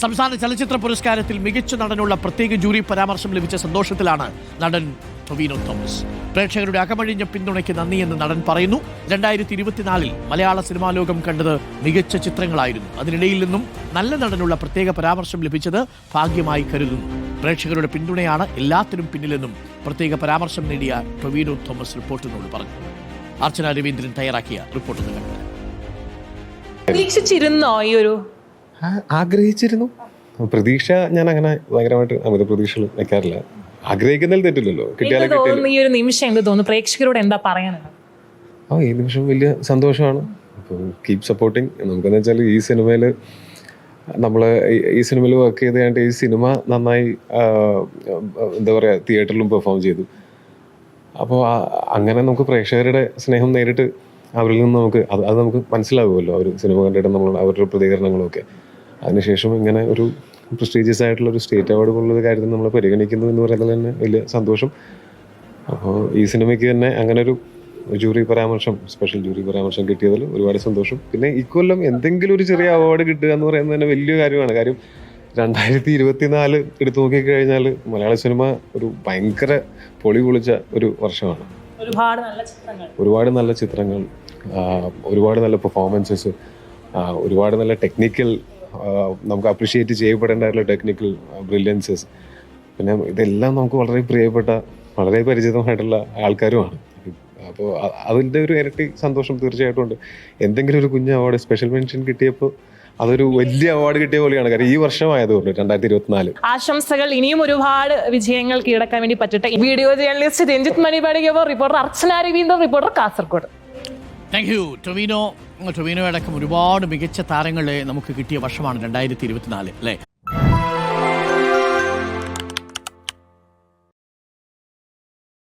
സംസ്ഥാന ചലച്ചിത്ര പുരസ്കാരത്തിൽ മികച്ച നടനുള്ള പ്രത്യേക ജൂറി പരാമർശം ലഭിച്ച സന്തോഷത്തിലാണ് നടൻ ടൊവിനോ തോമസ്. പ്രേക്ഷകരുടെ അകമഴിഞ്ഞ പിന്തുണയ്ക്ക് നന്ദിയെന്ന് നടൻ പറയുന്നു. 2024 മലയാള സിനിമാ ലോകം കണ്ടത് മികച്ച ചിത്രങ്ങളായിരുന്നു. അതിനിടയിൽ നിന്നും നല്ല നടനുള്ള പ്രത്യേക പരാമർശം ലഭിച്ചത് ഭാഗ്യമായി കരുതുന്നു. പ്രേക്ഷകരുടെ പിന്തുണയാണ് എല്ലാത്തിനും പിന്നിലെന്നും പ്രത്യേക പരാമർശം നേടിയ ടൊവിനോ തോമസ് റിപ്പോർട്ടിനോട് പറഞ്ഞു. അർച്ചന രവീന്ദ്രൻ തയ്യാറാക്കിയ റിപ്പോർട്ട് കണ്ടത്. പ്രതീക്ഷിച്ചിരുന്നോ ഈ ഒരു ആഗ്രഹിച്ചിരുന്നു. പ്രതീക്ഷ ഞാൻ അങ്ങനെ ഭയങ്കരമായിട്ട് അമിത പ്രതീക്ഷകൾ വെക്കാറില്ല. ആഗ്രഹിക്കുന്നതിൽ തെറ്റില്ലല്ലോ. കിട്ടിയാലും തോന്നുന്നു ഈ ഒരു നിമിഷം എന്ത് തോന്നുന്നു, പ്രേക്ഷകരോട് എന്താ പറയാനുള്ളത്? ഈ നിമിഷം വലിയ സന്തോഷമാണ്. അപ്പോൾ കീപ് സപ്പോർട്ടിങ്. നമുക്കെന്ന് വെച്ചാൽ ഈ സിനിമയിൽ നമ്മൾ ഈ സിനിമയിൽ വർക്ക് ചെയ്ത് കഴിഞ്ഞിട്ട് ഈ സിനിമ നന്നായി എന്താ പറയുക തിയേറ്ററിലും പെർഫോം ചെയ്തു. അപ്പോൾ അങ്ങനെ നമുക്ക് പ്രേക്ഷകരുടെ സ്നേഹം നേരിട്ട് അവരിൽ നിന്ന് നമുക്ക് അത് നമുക്ക് മനസ്സിലാവുമല്ലോ. അവർ സിനിമ കണ്ടിട്ട് നമ്മൾ അവരുടെ പ്രതികരണങ്ങളൊക്കെ. അതിനുശേഷം ഇങ്ങനെ ഒരു പ്രസ്റ്റീജിയസ് ആയിട്ടുള്ള ഒരു സ്റ്റേറ്റ് അവാർഡ് പോലുള്ള കാര്യത്തിൽ നമ്മൾ പരിഗണിക്കുന്നു എന്ന് പറയുന്നത് തന്നെ വലിയ സന്തോഷം. അപ്പോൾ ഈ സിനിമയ്ക്ക് തന്നെ അങ്ങനെ ഒരു ജൂറി പരാമർശം, സ്പെഷ്യൽ ജൂറി പരാമർശം കിട്ടിയതിൽ ഒരുപാട് സന്തോഷം. പിന്നെ ഇക്കൊല്ലം എന്തെങ്കിലും ഒരു ചെറിയ അവാർഡ് കിട്ടുക എന്ന് പറയുന്നത് തന്നെ വലിയ കാര്യമാണ്. കാര്യം 2024 എടുത്തു നോക്കിക്കഴിഞ്ഞാൽ മലയാള സിനിമ ഒരു ഭയങ്കര പൊളി പൊളിച്ച ഒരു വർഷമാണ്. ഒരുപാട് നല്ല ചിത്രങ്ങൾ, ഒരുപാട് നല്ല പെർഫോമൻസസ്, ഒരുപാട് നല്ല ടെക്നിക്കൽ, നമുക്ക് അപ്രിഷ്യേറ്റ് ചെയ്യപ്പെടേണ്ടതായിട്ടുള്ള ടെക്നിക്കൽ ബ്രില്യൻസസ്. പിന്നെ ഇതെല്ലാം നമുക്ക് വളരെ പ്രിയപ്പെട്ട, വളരെ പരിചിതമായിട്ടുള്ള ആൾക്കാരുമാണ്. അപ്പോൾ അതിൻ്റെ ഒരു ഇരട്ടി സന്തോഷം തീർച്ചയായിട്ടും ഉണ്ട്. എന്തെങ്കിലും ഒരു കുഞ്ഞ് അവാർഡ്, സ്പെഷ്യൽ മെൻഷൻ കിട്ടിയപ്പോൾ അതൊരു വലിയ അവാർഡ് കിട്ടിയ പോലെയാണ്. കാര്യം ഈ വർഷമായതുകൊണ്ട് 2024. ആശംസകൾ. ഇനിയും ഒരുപാട് വിജയങ്ങൾ കീഴടക്കാൻ വേണ്ടി പറ്റട്ടെ. വീഡിയോ ജേർണലിസ്റ്റ് രഞ്ജിത്ത് മണിപാടികവർ, reporter Archana Raveendran, reporter Kasaragod. Thank you Tovino. Tovino അടക്കം ഒരുപാട് മികച്ച താരങ്ങളെ നമുക്ക് കിട്ടിയ വർഷമാണ് 2024 അല്ലേ?